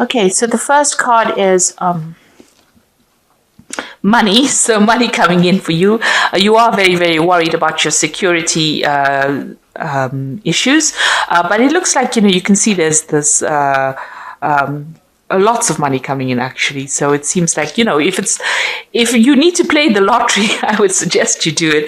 Okay, so the first card is money. So money coming in for you. You are very, very worried about your security issues, but it looks like, you can see there's this lots of money coming in, actually. So it seems like, if you need to play the lottery, I would suggest you do it,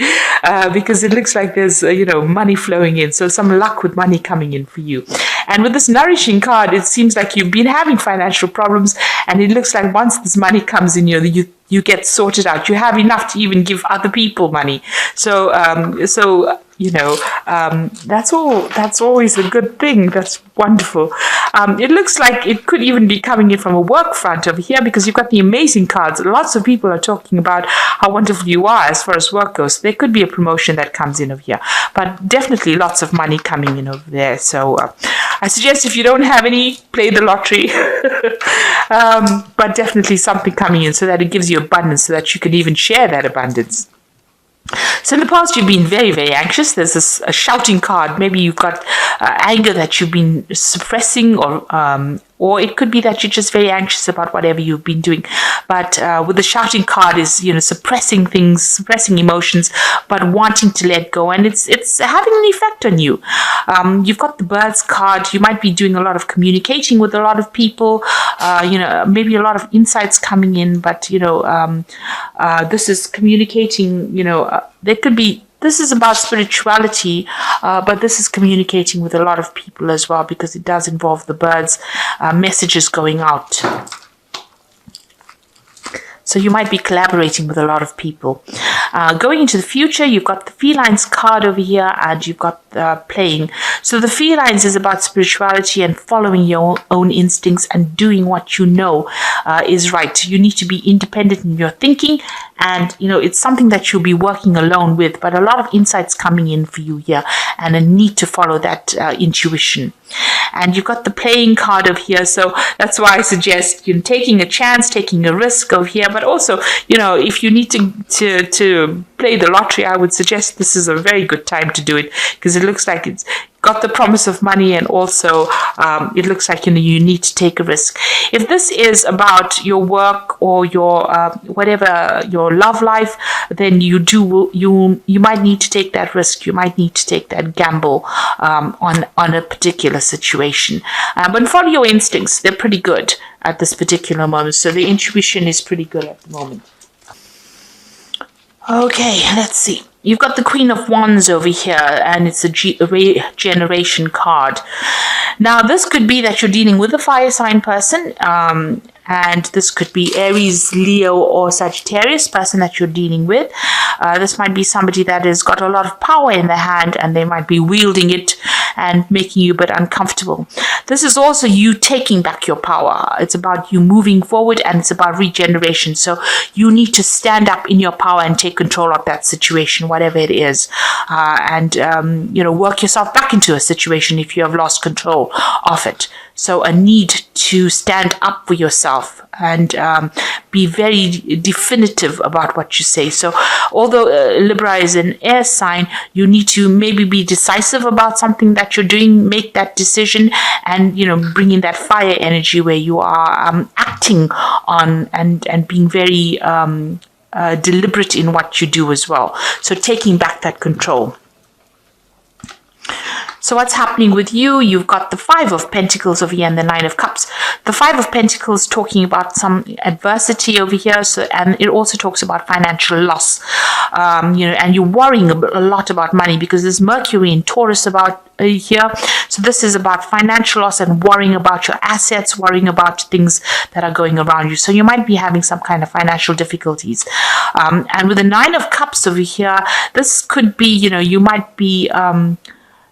because it looks like there's money flowing in. So some luck with money coming in for you. And with this nourishing card, it seems like you've been having financial problems, and it looks like once this money comes in, you get sorted out. You have enough to even give other people money. So that's always a good thing. That's wonderful. It looks like it could even be coming in from a work front over here, because you've got the amazing cards. Lots of people are talking about how wonderful you are as far as work goes. There could be a promotion that comes in over here, but definitely lots of money coming in over there. So I suggest, if you don't have any, play the lottery, but definitely something coming in so that it gives you abundance, so that you can even share that abundance. So in the past, you've been very, very anxious. There's a shouting card. Maybe you've got anger that you've been suppressing, or it could be that you're just very anxious about whatever you've been doing. But with the shouting card is, suppressing things, suppressing emotions, but wanting to let go. And it's having an effect on you. You've got the birds card. You might be doing a lot of communicating with a lot of people, maybe a lot of insights coming in. But, this is communicating, there could be, this is about spirituality, but this is communicating with a lot of people as well, because it does involve the birds, messages going out. So you might be collaborating with a lot of people. Going into the future, you've got the felines card over here, and you've got playing. So the felines is about spirituality and following your own instincts and doing what you know is right. You need to be independent in your thinking, and it's something that you'll be working alone with, but a lot of insights coming in for you here, and a need to follow that intuition. And you've got the playing card over here, so that's why I suggest taking a chance, taking a risk over here. But also, if you need to play the lottery, I would suggest this is a very good time to do it, because it looks like it's got the promise of money, and also it looks like you need to take a risk. If this is about your work or your whatever, your love life, then you might need to take that risk. You might need to take that gamble on a particular situation. But follow your instincts; they're pretty good at this particular moment. So the intuition is pretty good at the moment. Okay, let's see. You've got the Queen of Wands over here, and it's a regeneration card. Now, this could be that you're dealing with a fire sign person, and this could be Aries, Leo, or Sagittarius person that you're dealing with. This might be somebody that has got a lot of power in their hand, and they might be wielding it and making you a bit uncomfortable. This is also you taking back your power. It's about you moving forward, and it's about regeneration. So you need to stand up in your power and take control of that situation, whatever it is, and work yourself back into a situation if you have lost control of it. So a need to stand up for yourself and be very definitive about what you say. So although Libra is an air sign, you need to maybe be decisive about something that you're doing, make that decision, and bring in that fire energy where you are acting on and being very deliberate in what you do as well. So taking back that control. So what's happening with you? You've got the Five of Pentacles over here and the Nine of Cups. The Five of Pentacles talking about some adversity over here, and it also talks about financial loss. And you're worrying a lot about money because there's Mercury in Taurus about here. So this is about financial loss and worrying about your assets, worrying about things that are going around you. So you might be having some kind of financial difficulties. And with the Nine of Cups over here, this could be, you might be...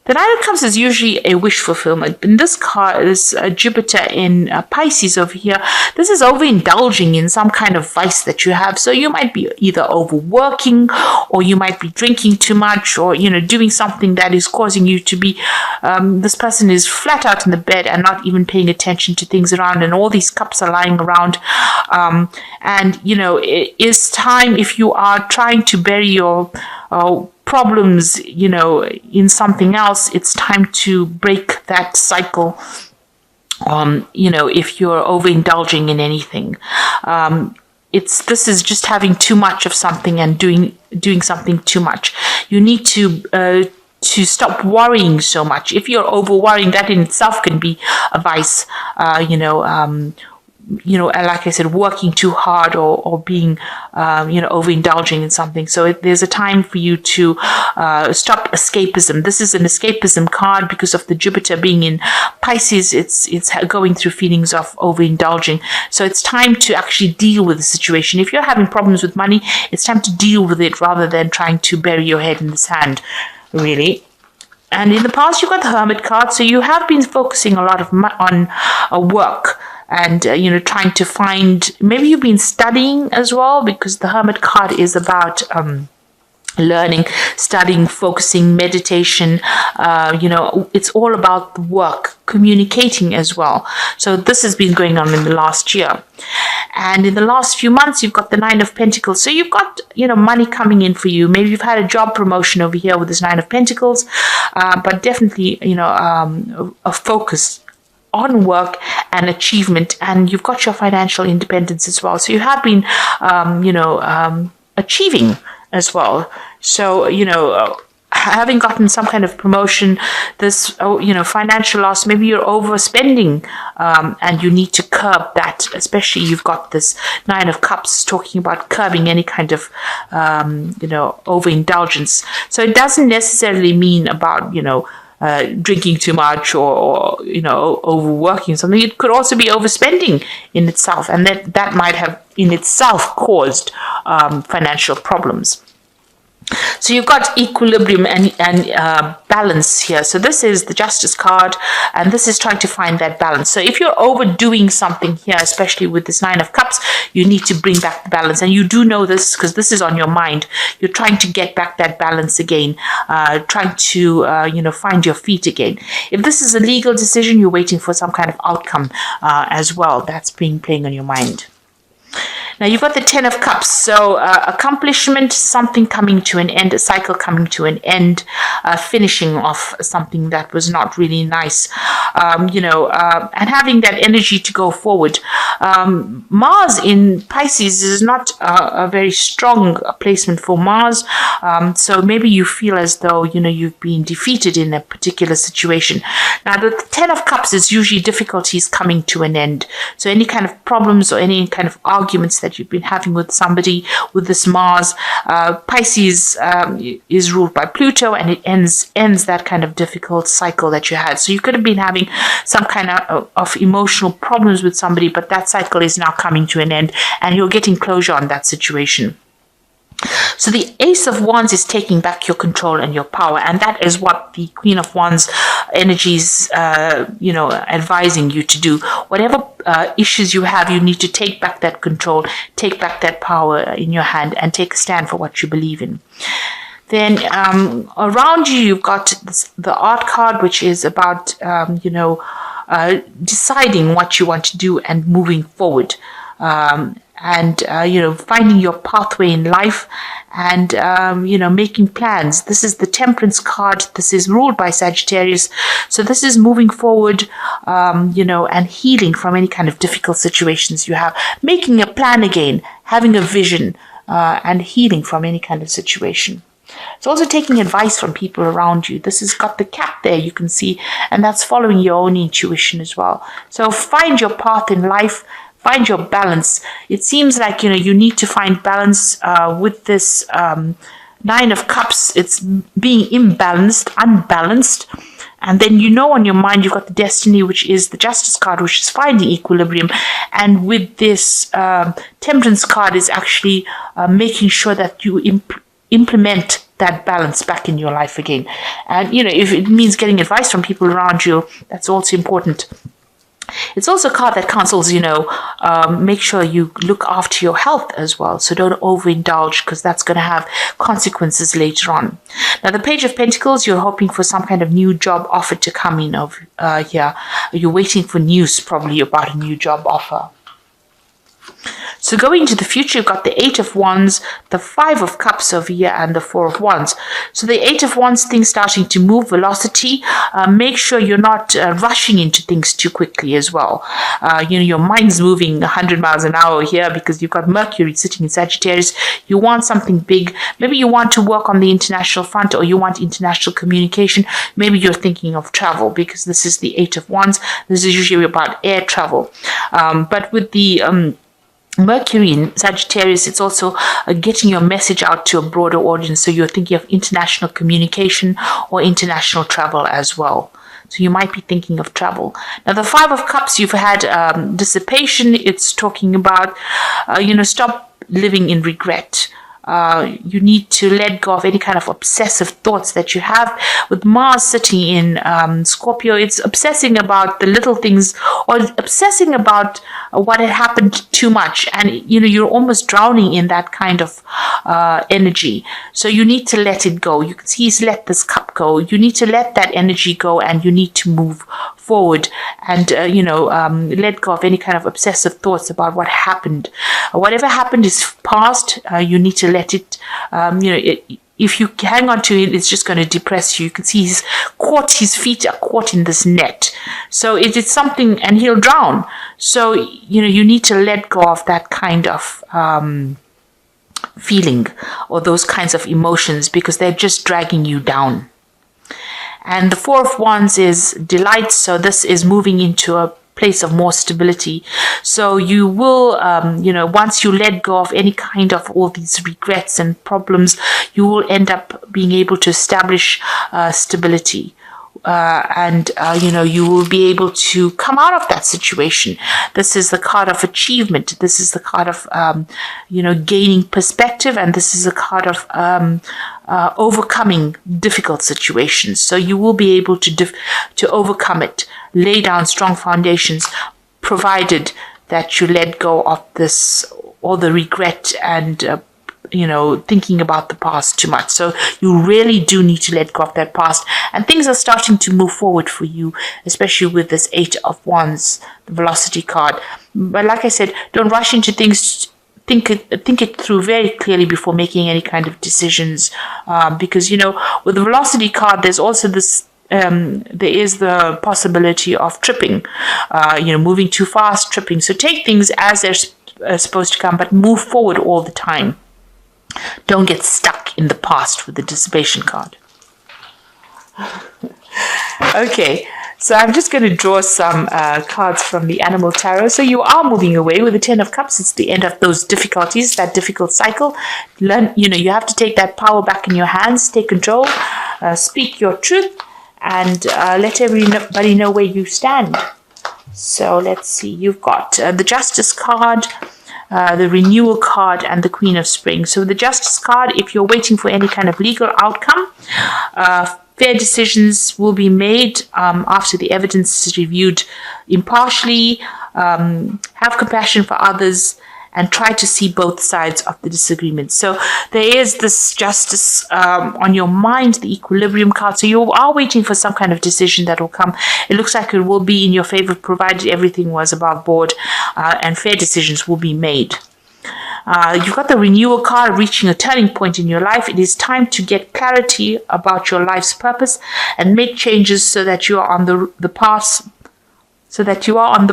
The Nine of Cups is usually a wish fulfillment. In this card is Jupiter in Pisces over here. This is overindulging in some kind of vice that you have. So you might be either overworking, or you might be drinking too much, or doing something that is causing you to be. This person is flat out in the bed and not even paying attention to things around, and all these cups are lying around. It is time, if you are trying to bury your problems, in something else, it's time to break that cycle if you're overindulging in anything. This is just having too much of something and doing something too much. You need to stop worrying so much. If you're over worrying, that in itself can be a vice. Like I said, working too hard or being, overindulging in something. So there's a time for you to stop escapism. This is an escapism card because of the Jupiter being in Pisces. It's going through feelings of overindulging. So it's time to actually deal with the situation. If you're having problems with money, it's time to deal with it rather than trying to bury your head in the sand, really. And in the past, you got the Hermit card. So you have been focusing a lot on work. And, trying to find, maybe you've been studying as well, because the Hermit card is about learning, studying, focusing, meditation. It's all about the work, communicating as well. So this has been going on in the last year. And in the last few months, you've got the Nine of Pentacles. So you've got, money coming in for you. Maybe you've had a job promotion over here with this Nine of Pentacles, but definitely, a focus on work and achievement, and you've got your financial independence as well. So you have been, achieving as well. So, having gotten some kind of promotion, this, financial loss, maybe you're overspending, and you need to curb that, especially you've got this Nine of Cups talking about curbing any kind of, overindulgence. So it doesn't necessarily mean about, drinking too much or overworking something. It could also be overspending in itself, and that might have in itself caused financial problems. So you've got equilibrium and balance here. So this is the Justice card, and this is trying to find that balance. So if you're overdoing something here, especially with this Nine of Cups, you need to bring back the balance. And you do know this because this is on your mind. You're trying to get back that balance again, trying to, find your feet again. If this is a legal decision, you're waiting for some kind of outcome as well. That's playing on your mind. Now you've got the Ten of Cups, so accomplishment, something coming to an end, a cycle coming to an end, finishing off something that was not really nice, and having that energy to go forward. Mars in Pisces is not a very strong placement for Mars, so maybe you feel as though, you've been defeated in a particular situation. Now the Ten of Cups is usually difficulties coming to an end, so any kind of problems or any kind of arguments that you've been having with somebody with this Mars. Pisces is ruled by Pluto, and it ends that kind of difficult cycle that you had. So you could have been having some kind of emotional problems with somebody, but that cycle is now coming to an end, and you're getting closure on that situation. So the Ace of Wands is taking back your control and your power, and that is what the Queen of Wands energies, advising you to do. Whatever issues you have, you need to take back that control, take back that power in your hand, and take a stand for what you believe in. Then around you, you've got the Art card, which is about, deciding what you want to do and moving forward. And finding your pathway in life, and making plans. This is the Temperance card. This is ruled by Sagittarius, so this is moving forward, and healing from any kind of difficult situations you have, making a plan again, having a vision, and healing from any kind of situation. It's also taking advice from people around you. This has got the cat there, you can see, and that's following your own intuition as well. So find your path in life. Find your balance. It seems like, you need to find balance with this Nine of Cups. It's being imbalanced, unbalanced. And then, on your mind, you've got the Destiny, which is the Justice card, which is finding equilibrium. And with this Temperance card is actually making sure that you implement that balance back in your life again. And, if it means getting advice from people around you, that's also important. It's also a card that counsels, make sure you look after your health as well. So don't overindulge, because that's going to have consequences later on. Now, the Page of Pentacles, you're hoping for some kind of new job offer to come in here. You're waiting for news probably about a new job offer. So So going into the future, you've got the Eight of Wands, the Five of Cups over here, and the Four of Wands. So the Eight of Wands, things starting to move, velocity. Make sure you're not rushing into things too quickly as well. Your mind's moving 100 miles an hour here because you've got Mercury sitting in Sagittarius. You want something big. Maybe you want to work on the international front, or you want international communication. Maybe you're thinking of travel because this is the Eight of Wands. This is usually about air travel. But with the Mercury in Sagittarius, it's also getting your message out to a broader audience. So you're thinking of international communication or international travel as well. So you might be thinking of travel. Now, the Five of Cups, you've had dissipation. It's talking about, stop living in regret. You need to let go of any kind of obsessive thoughts that you have. With Mars sitting in Scorpio, it's obsessing about the little things, or obsessing about what had happened too much, and you're almost drowning in that kind of energy. So you need to let it go. You can see he's let this cup go. You need to let that energy go, and you need to move forward and let go of any kind of obsessive thoughts about what happened. Whatever happened is past. You need to let it. If you hang on to it, it's just going to depress you. You can see his feet are caught in this net. So it is something, and he'll drown. So you need to let go of that kind of feeling or those kinds of emotions, because they're just dragging you down. And the Four of Wands is delight. So this is moving into a place of more stability. So you will, once you let go of any kind of all these regrets and problems, you will end up being able to establish stability. You will be able to come out of that situation. This is the card of achievement. This is the card of, gaining perspective. And this is a card of overcoming difficult situations. So you will be able to overcome it, lay down strong foundations, provided that you let go of this, all the regret and thinking about the past too much. So you really do need to let go of that past, and things are starting to move forward for you, especially with this Eight of Wands, the velocity card. But like I said, don't rush into things. Think it through very clearly before making any kind of decisions, because with the velocity card, there's also this. There is the possibility of tripping, moving too fast, tripping. So take things as they're supposed to come, but move forward all the time. Don't get stuck in the past with the dissipation card. Okay, so I'm just going to draw some cards from the Animal Tarot. So you are moving away with the Ten of Cups. It's the end of those difficulties, that difficult cycle. Learn, you have to take that power back in your hands, take control, speak your truth, and let everybody know where you stand. So let's see. You've got the Justice card, the Renewal card, and the Queen of Spring. So the Justice card, if you're waiting for any kind of legal outcome, fair decisions will be made after the evidence is reviewed impartially. Have compassion for others, and try to see both sides of the disagreement. So there is this justice on your mind, the equilibrium card. So you are waiting for some kind of decision that will come. It looks like it will be in your favor, provided everything was above board, and fair decisions will be made. You've got the Renewal card, reaching a turning point in your life. It is time to get clarity about your life's purpose and make changes so that you are on the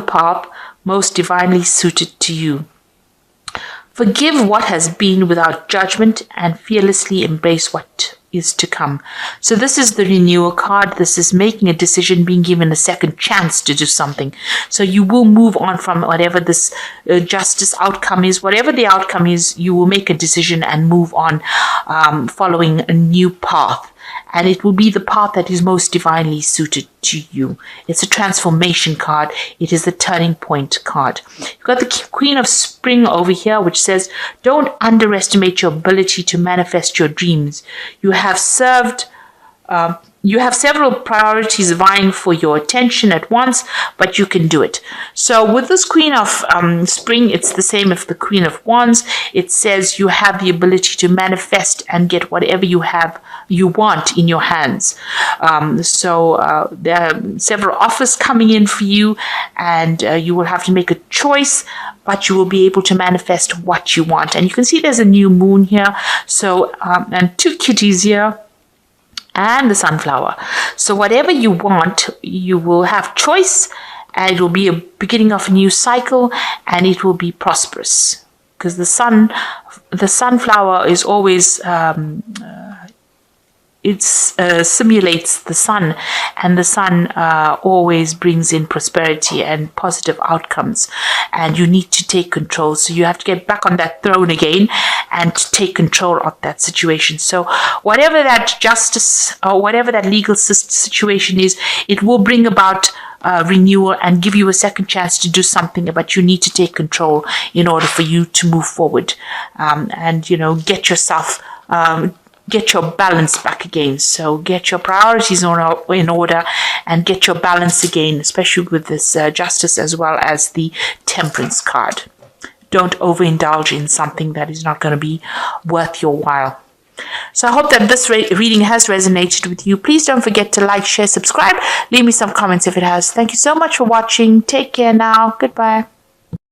path, most divinely suited to you. Forgive what has been without judgment and fearlessly embrace what is to come. So this is the Renewal card. This is making a decision, being given a second chance to do something. So you will move on from whatever this justice outcome is. Whatever the outcome is, you will make a decision and move on, following a new path. And it will be the path that is most divinely suited to you. It's a transformation card. It is a turning point card. You've got the Queen of Spring over here, which says, don't underestimate your ability to manifest your dreams. You have several priorities vying for your attention at once, but you can do it. So with this Queen of Spring, it's the same as the Queen of Wands. It says you have the ability to manifest and get whatever you want in your hands. So there are several offers coming in for you, and you will have to make a choice choice, but you will be able to manifest what you want. And you can see there's a new moon here. So, and 2 kitties here, and the sunflower. So whatever you want, you will have choice, and it will be a beginning of a new cycle, and it will be prosperous. Because the sunflower is always it simulates the sun, and the sun always brings in prosperity and positive outcomes, and you need to take control. So you have to get back on that throne again and take control of that situation. So whatever that justice or whatever that legal situation is, it will bring about renewal and give you a second chance to do something, but you need to take control in order for you to move forward, and get yourself get your balance back again. So get your priorities in order and get your balance again, especially with this justice as well as the temperance card. Don't overindulge in something that is not going to be worth your while. So I hope that this reading has resonated with you. Please don't forget to like, share, subscribe. Leave me some comments if it has. Thank you so much for watching. Take care now. Goodbye.